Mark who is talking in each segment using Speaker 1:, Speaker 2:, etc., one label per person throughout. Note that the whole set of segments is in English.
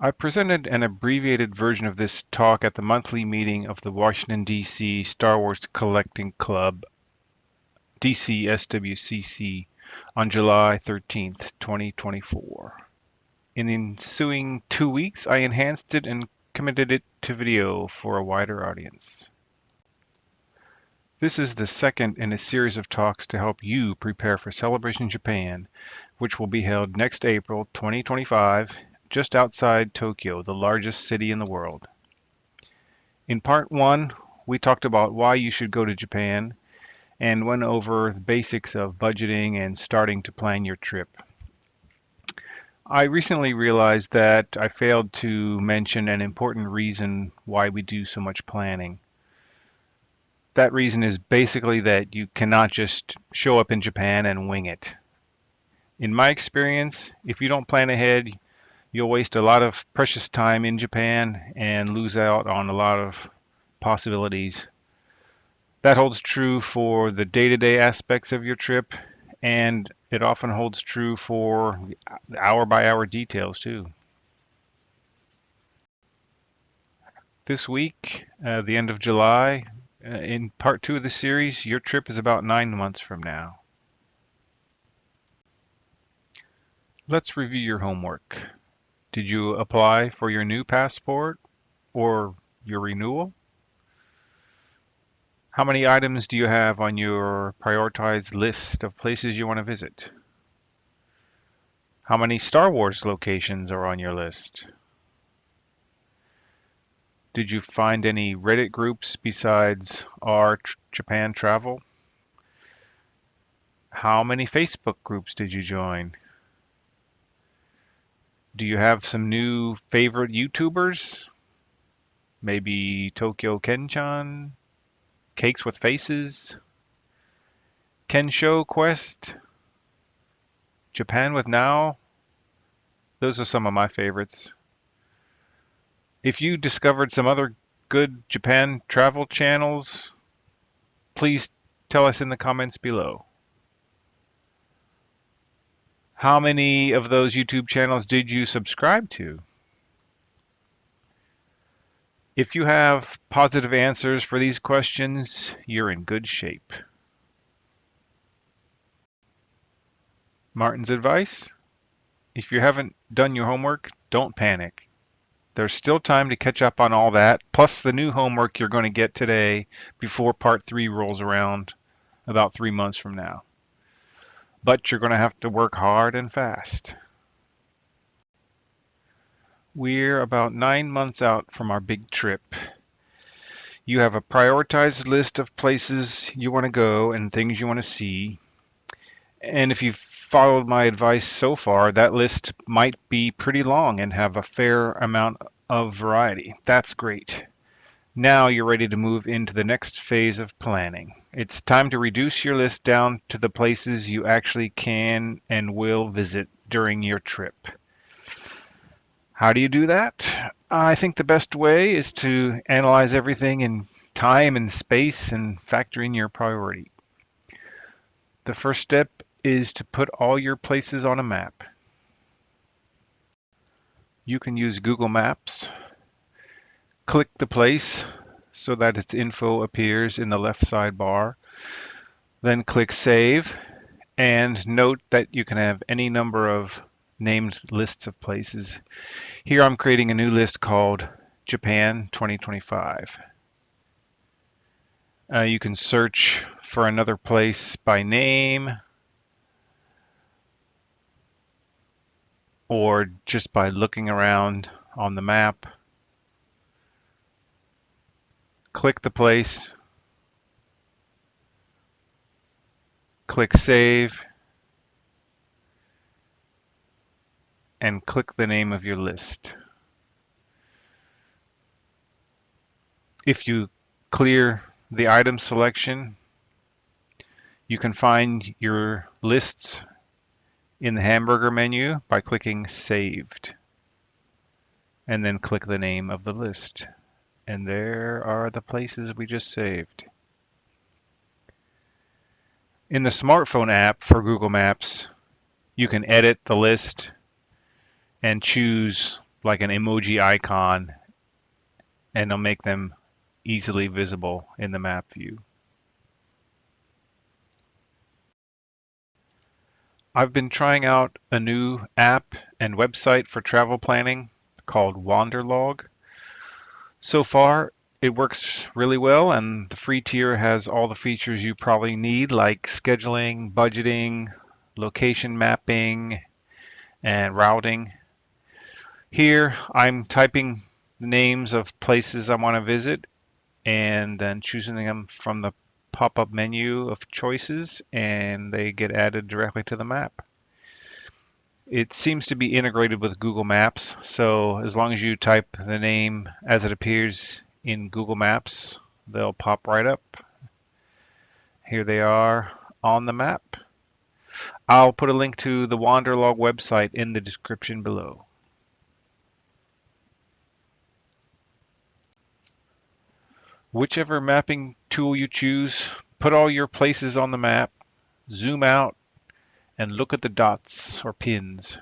Speaker 1: I presented an abbreviated version of this talk at the monthly meeting of the Washington, D.C. Star Wars Collecting Club, DCSWCC, on July 13th, 2024. In the ensuing 2 weeks, I enhanced it and committed it to video for a wider audience. This is the second in a series of talks to help you prepare for Celebration Japan, which will be held next April 2025, just outside Tokyo, the largest city in the world. In part one, we talked about why you should go to Japan and went over the basics of budgeting and starting to plan your trip. I recently realized that I failed to mention an important reason why we do so much planning. That reason is basically that you cannot just show up in Japan and wing it. In my experience, if you don't plan ahead, you'll waste a lot of precious time in Japan and lose out on a lot of possibilities. That holds true for the day-to-day aspects of your trip, and it often holds true for hour-by-hour details too. This week, the end of July, in part two of the series, your trip is about 9 months from now. Let's review your homework. Did you apply for your new passport or your renewal? How many items do you have on your prioritized list of places you want to visit? How many Star Wars locations are on your list? Did you find any Reddit groups besides our Japan Travel? How many Facebook groups did you join? Do you have some new favorite YouTubers? Maybe Tokyo Kenchan, Cakes with Faces, Kensho Quest, Japan with Now? Those are some of my favorites. If you discovered some other good Japan travel channels, please tell us in the comments below. How many of those YouTube channels did you subscribe to? If you have positive answers for these questions, you're in good shape. Martin's advice: if you haven't done your homework, don't panic. There's still time to catch up on all that, plus the new homework you're going to get today before part 3 rolls around about 3 months from now. But you're going to have to work hard and fast. We're about 9 months out from our big trip. You have a prioritized list of places you want to go and things you want to see. And if you've followed my advice so far, that list might be pretty long and have a fair amount of variety. That's great. Now you're ready to move into the next phase of planning. It's time to reduce your list down to the places you actually can and will visit during your trip. How do you do that? I think the best way is to analyze everything in time and space and factor in your priority. The first step is to put all your places on a map. You can use Google Maps. Click the place so that its info appears in the left sidebar. Then click Save, and note that you can have any number of named lists of places. Here I'm creating a new list called Japan 2025. You can search for another place by name or just by looking around on the map. Click the place, click Save, and click the name of your list. If you clear the item selection, you can find your lists in the hamburger menu by clicking Saved, and then click the name of the list. And there are the places we just saved. In the smartphone app for Google Maps, you can edit the list and choose like an emoji icon, and it'll make them easily visible in the map view. I've been trying out a new app and website for travel planning called Wanderlog. So far, it works really well, and the free tier has all the features you probably need, like scheduling, budgeting, location mapping, and routing. Here, I'm typing the names of places I want to visit and then choosing them from the pop-up menu of choices, and they get added directly to the map. It seems to be integrated with Google Maps, so as long as you type the name as it appears in Google Maps, they'll pop right up. Here they are on the map. I'll put a link to the Wanderlog website in the description below. Whichever mapping tool you choose, put all your places on the map, zoom out, and look at the dots or pins.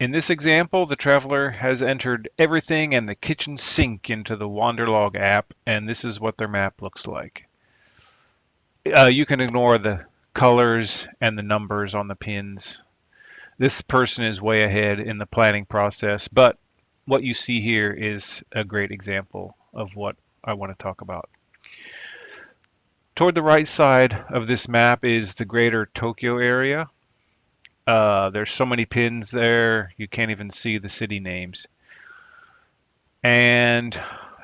Speaker 1: In this example, the traveler has entered everything and the kitchen sink into the Wanderlog app, and this is what their map looks like. You can ignore the colors and the numbers on the pins. This person is way ahead in the planning process, but what you see here is a great example of what I want to talk about. Toward the right side of this map is the greater Tokyo area. There's so many pins there, you can't even see the city names. And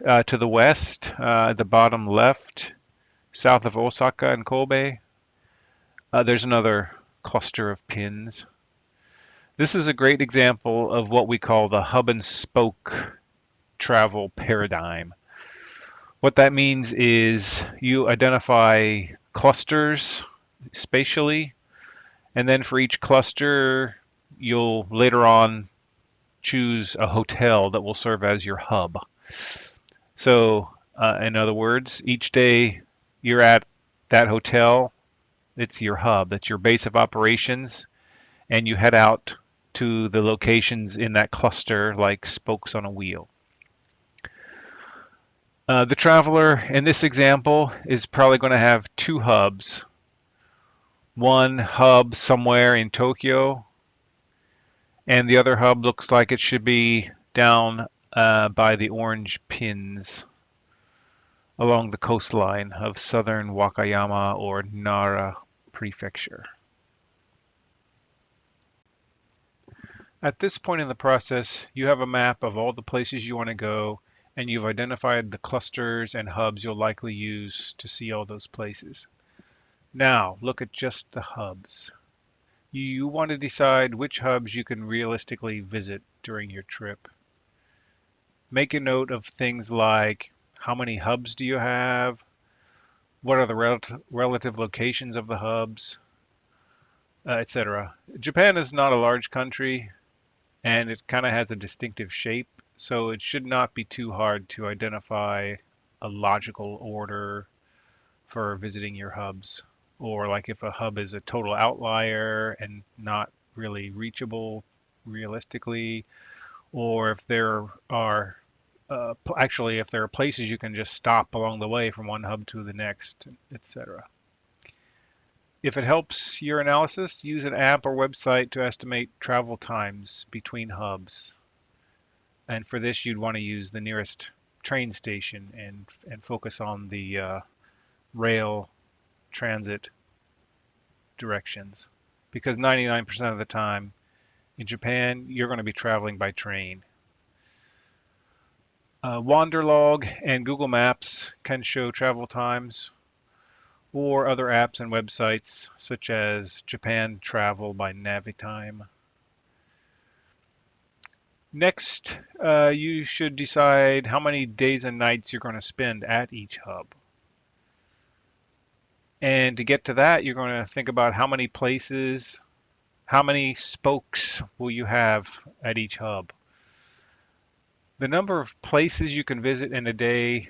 Speaker 1: to the west, at the bottom left, south of Osaka and Kobe, there's another cluster of pins. This is a great example of what we call the hub and spoke travel paradigm. What that means is you identify clusters spatially, and then for each cluster, you'll later on choose a hotel that will serve as your hub. So, in other words, each day you're at that hotel, it's your hub, that's your base of operations, and you head out to the locations in that cluster like spokes on a wheel. The traveler in this example is probably going to have two hubs. One hub somewhere in Tokyo, and the other hub looks like it should be down by the orange pins along the coastline of southern Wakayama or Nara Prefecture. At this point in the process, you have a map of all the places you want to go, and you've identified the clusters and hubs you'll likely use to see all those places. Now, look at just the hubs. You want to decide which hubs you can realistically visit during your trip. Make a note of things like how many hubs do you have? What are the relative locations of the hubs, etc. Japan is not a large country, and it kind of has a distinctive shape, so it should not be too hard to identify a logical order for visiting your hubs. Or like if a hub is a total outlier and not really reachable realistically, or if there are actually if there are places you can just stop along the way from one hub to the next, etc. If it helps your analysis, use an app or website to estimate travel times between hubs. And for this, you'd want to use the nearest train station and focus on the rail transit directions. Because 99% of the time in Japan, you're going to be traveling by train. Wanderlog and Google Maps can show travel times, or other apps and websites such as Japan Travel by Navitime. Next, you should decide how many days and nights you're going to spend at each hub. And to get to that, you're going to think about how many places, how many spokes will you have at each hub. The number of places you can visit in a day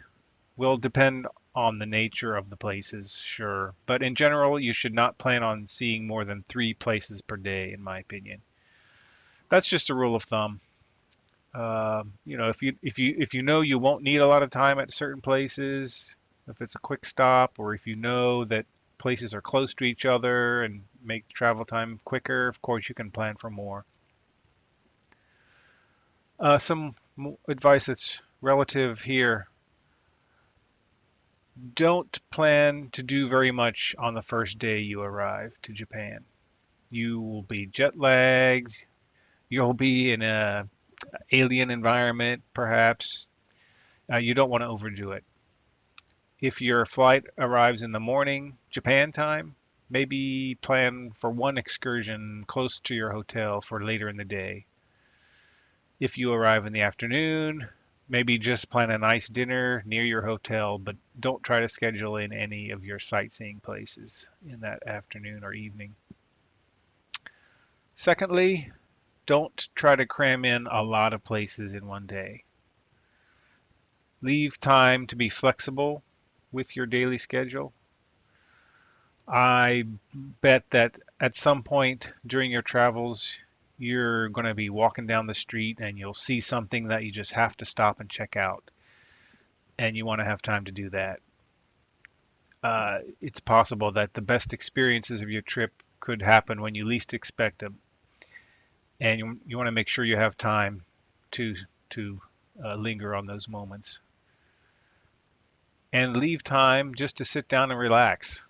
Speaker 1: will depend on the nature of the places, sure. But in general, you should not plan on seeing more than 3 places per day, in my opinion. That's just a rule of thumb. If you know you won't need a lot of time at certain places, if it's a quick stop, or if you know that places are close to each other and make travel time quicker, of course you can plan for more. Some advice that's relative here. Don't plan to do very much on the first day you arrive to Japan. You will be jet lagged. You'll be in a alien environment, perhaps. You don't want to overdo it. If your flight arrives in the morning, Japan time, maybe plan for one excursion close to your hotel for later in the day. If you arrive in the afternoon, maybe just plan a nice dinner near your hotel, but don't try to schedule in any of your sightseeing places in that afternoon or evening. Secondly, don't try to cram in a lot of places in one day. Leave time to be flexible with your daily schedule. I bet that at some point during your travels, you're going to be walking down the street and you'll see something that you just have to stop and check out, and you want to have time to do that. It's possible that the best experiences of your trip could happen when you least expect them, and you want to make sure you have time to to linger on those moments, and leave time just to sit down and relax.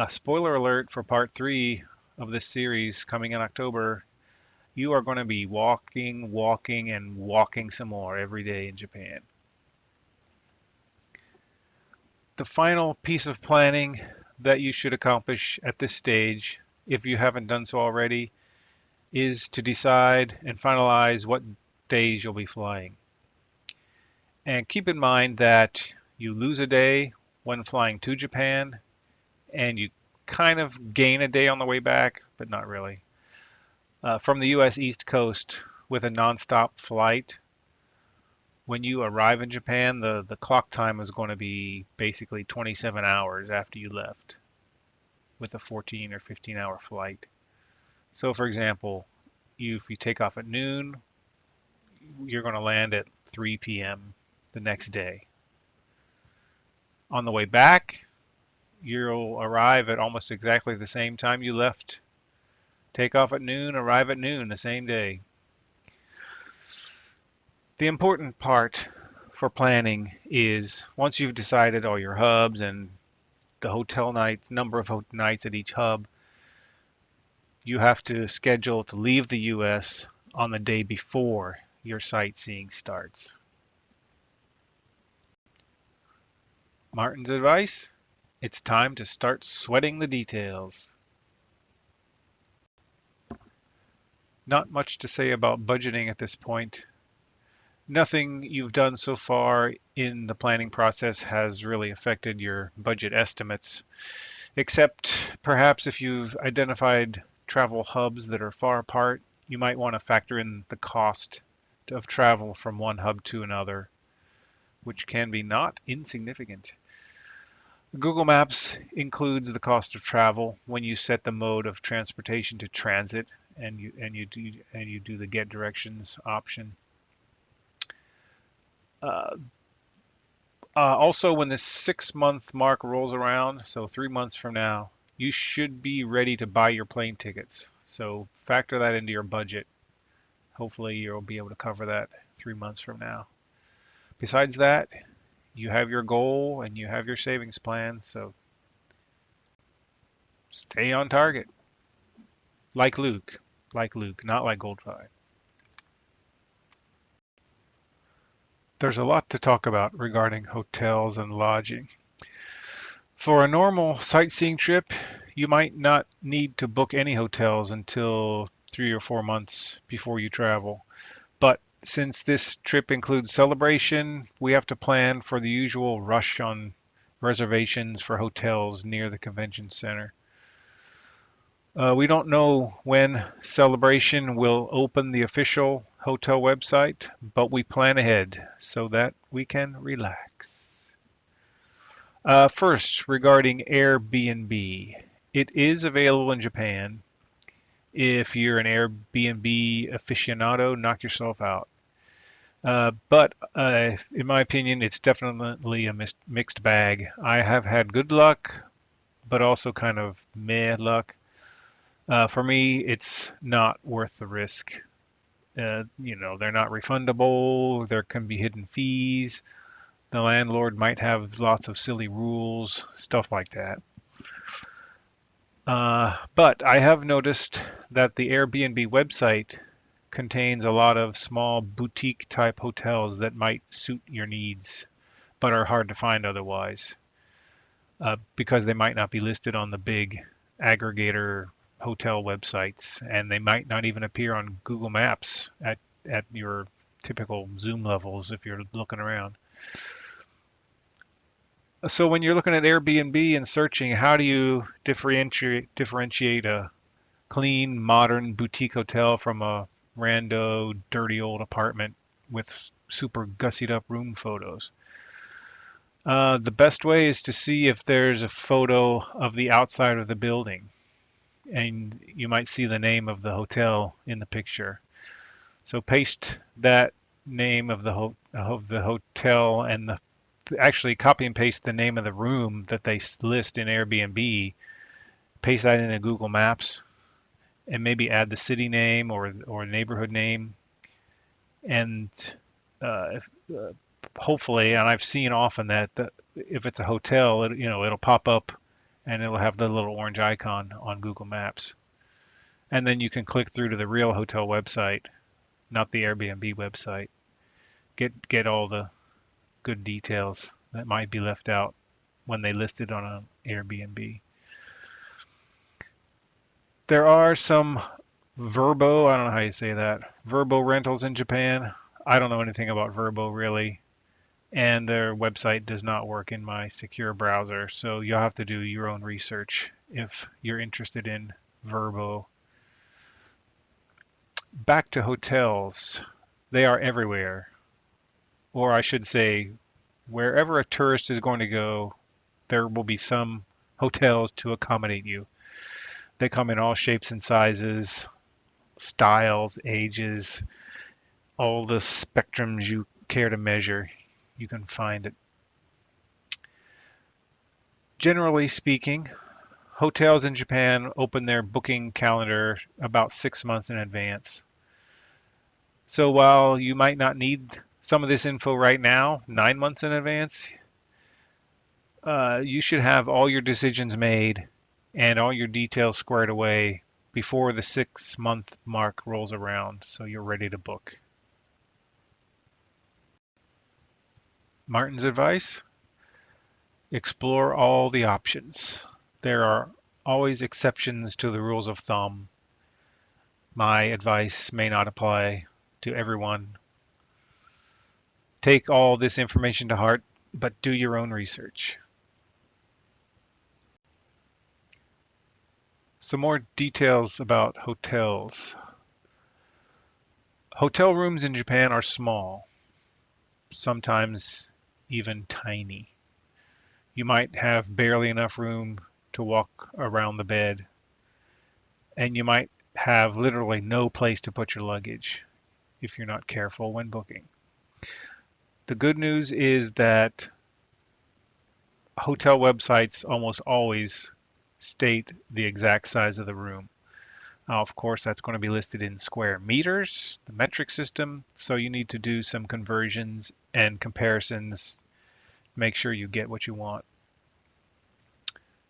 Speaker 1: Spoiler alert for part three of this series coming in October. You are going to be walking, walking, and walking some more every day in Japan. The final piece of planning that you should accomplish at this stage, if you haven't done so already, is to decide and finalize what days you'll be flying. And keep in mind that you lose a day when flying to Japan, and you kind of gain a day on the way back, but not really. From the US East Coast with a nonstop flight, when you arrive in Japan, the clock time is going to be basically 27 hours after you left with a 14 or 15-hour flight. So, for example, if you take off at noon, you're going to land at 3 p.m. the next day. On the way back, you'll arrive at almost exactly the same time you left. Take off at noon, arrive at noon the same day. The important part for planning is once you've decided all your hubs and the hotel nights, number of nights at each hub, you have to schedule to leave the US on the day before your sightseeing starts. Martin's advice: it's time to start sweating the details. Not much to say about budgeting at this point. Nothing you've done so far in the planning process has really affected your budget estimates, except perhaps if you've identified travel hubs that are far apart, you might want to factor in the cost of travel from one hub to another, which can be not insignificant. Google Maps includes the cost of travel when you set the mode of transportation to transit and you do the get directions option. Uh, Also, when the 6 month mark rolls around, so 3 months from now, you should be ready to buy your plane tickets. So factor that into your budget. Hopefully, you'll be able to cover that 3 months from now. Besides that, you have your goal and you have your savings plan, so stay on target. Like Luke, not like Goldfy. There's a lot to talk about regarding hotels and lodging. For a normal sightseeing trip, you might not need to book any hotels until 3 or 4 months before you travel. But since this trip includes celebration, we have to plan for the usual rush on reservations for hotels near the convention center. We don't know when Celebration will open the official hotel website, but we plan ahead so that we can relax. First, regarding Airbnb, it is available in Japan. If you're an Airbnb aficionado, knock yourself out. But in my opinion, it's definitely a mixed bag. I have had good luck, but also kind of meh luck. For me, it's not worth the risk. They're not refundable. There can be hidden fees. The landlord might have lots of silly rules, stuff like that. But I have noticed that the Airbnb website contains a lot of small boutique type hotels that might suit your needs, but are hard to find otherwise, because they might not be listed on the big aggregator hotel websites, and they might not even appear on Google Maps at your typical zoom levels if you're looking around. So when you're looking at Airbnb and searching, how do you differentiate a clean, modern boutique hotel from a rando, dirty old apartment with super gussied up room photos? The best way is to see if there's a photo of the outside of the building, and you might see the name of the hotel in the picture. So paste that name of the hotel and actually copy and paste the name of the room that they list in Airbnb. Paste that into Google Maps and maybe add the city name or neighborhood name, and uh, uh, hopefully, and I've seen often that if it's a hotel, it'll pop up and it'll have the little orange icon on Google Maps, and then you can click through to the real hotel website, not the Airbnb website. Get all the good details that might be left out when they list it on an Airbnb. There are some Verbo, I don't know how you say that, Verbo rentals in Japan. I don't know anything about Verbo really, and their website does not work in my secure browser, so you'll have to do your own research if you're interested in Verbo. Back to hotels. They are everywhere, or I should say, wherever a tourist is going to go, there will be some hotels to accommodate you. They come in all shapes and sizes, styles, ages, all the spectrums you care to measure. You can find it. Generally speaking, hotels in Japan open their booking calendar about 6 months in advance. So while you might not need some of this info right now, 9 months in advance, you should have all your decisions made and all your details squared away before the 6 month mark rolls around so you're ready to book. Martin's advice: explore all the options. There are always exceptions to the rules of thumb. My advice may not apply to everyone. Take all this information to heart, but do your own research. Some more details about hotels. Hotel rooms in Japan are small, sometimes even tiny. You might have barely enough room to walk around the bed, and you might have literally no place to put your luggage if you're not careful when booking. The good news is that hotel websites almost always state the exact size of the room. Of course, that's going to be listed in square meters, the metric system, so you need to do some conversions and comparisons, make sure you get what you want.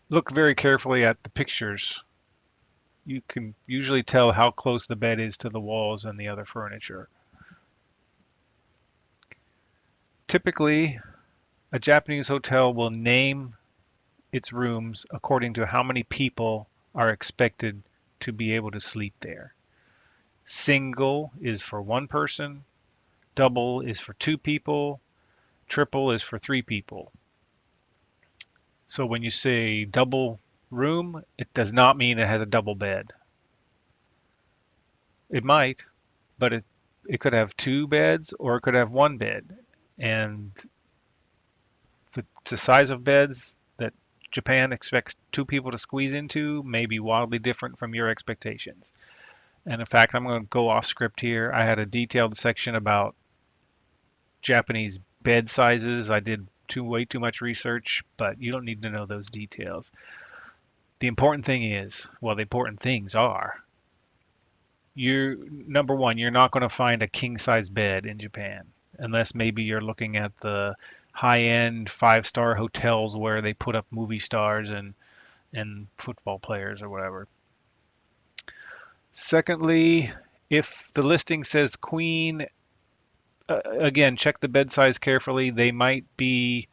Speaker 1: Look very carefully at the pictures. You can usually tell how close the bed is to the walls and the other furniture. Typically, a Japanese hotel will name its rooms according to how many people are expected to be able to sleep there. Single is for one person, double is for two people, triple is for three people. So when you say double room, it does not mean it has a double bed. It might, but it could have two beds or it could have one bed. And the size of beds that Japan expects two people to squeeze into may be wildly different from your expectations. And in fact, I'm going to go off script here. I had a detailed section about Japanese bed sizes. I did way too much research, but you don't need to know those details. The important thing is, well, the important things are, number one, you're not going to find a king size bed in Japan unless maybe you're looking at the high-end five-star hotels where they put up movie stars and football players or whatever. Secondly, if the listing says queen, again, check the bed size carefully. They might be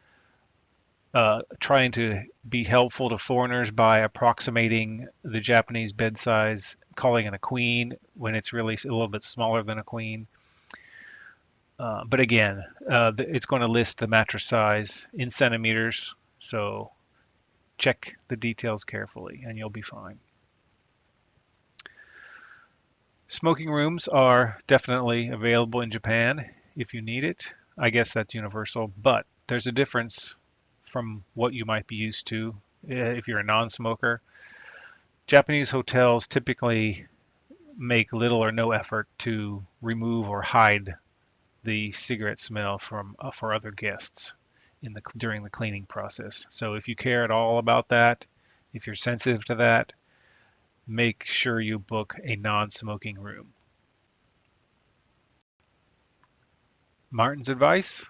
Speaker 1: trying to be helpful to foreigners by approximating the Japanese bed size, calling it a queen when it's really a little bit smaller than a queen. But again, it's going to list the mattress size in centimeters, so check the details carefully and you'll be fine. Smoking rooms are definitely available in Japan if you need it. I guess that's universal, but there's a difference from what you might be used to if you're a non-smoker. Japanese hotels typically make little or no effort to remove or hide the cigarette smell from for other guests during the cleaning process. So if you care at all about that, if you're sensitive to that, make sure you book a non-smoking room. Martin's advice: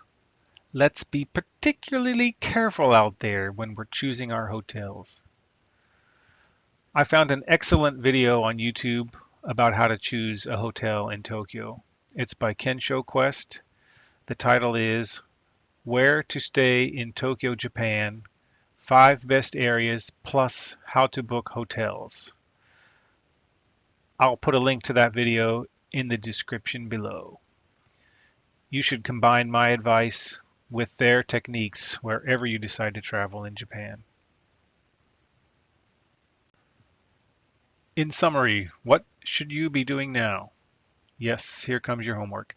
Speaker 1: let's be particularly careful out there when we're choosing our hotels. I found an excellent video on YouTube about how to choose a hotel in Tokyo. It's by Kensho Quest. The title is Where to Stay in Tokyo, Japan, 5 Best Areas plus How to Book Hotels. I'll put a link to that video in the description below. You should combine my advice with their techniques wherever you decide to travel in Japan. In summary, what should you be doing now? Yes, here comes your homework.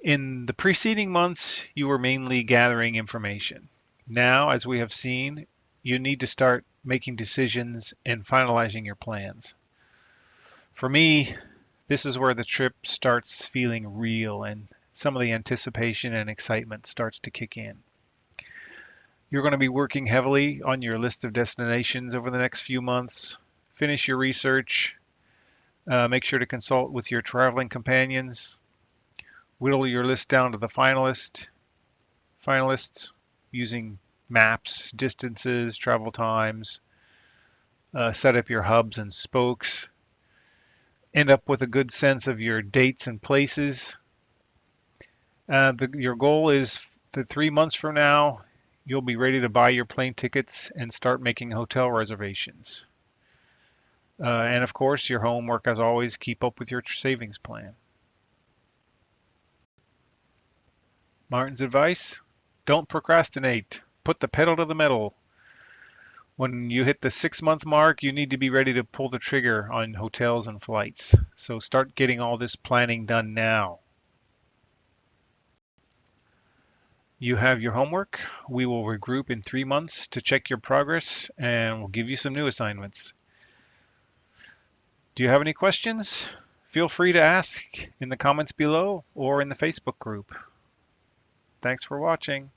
Speaker 1: In the preceding months, you were mainly gathering information. Now, as we have seen, you need to start making decisions and finalizing your plans. For me, this is where the trip starts feeling real and some of the anticipation and excitement starts to kick in. You're going to be working heavily on your list of destinations over the next few months. Finish your research. Make sure to consult with your traveling companions. Whittle your list down to the finalists using maps, distances, travel times. Set up your hubs and spokes. End up with a good sense of your dates and places. Your goal is that 3 months from now, you'll be ready to buy your plane tickets and start making hotel reservations. And of course, your homework, as always, keep up with your savings plan. Martin's advice: don't procrastinate. Put the pedal to the metal. When you hit the 6-month mark, you need to be ready to pull the trigger on hotels and flights. So start getting all this planning done now. You have your homework. We will regroup in 3 months to check your progress and we'll give you some new assignments. Do you have any questions? Feel free to ask in the comments below or in the Facebook group. Thanks for watching.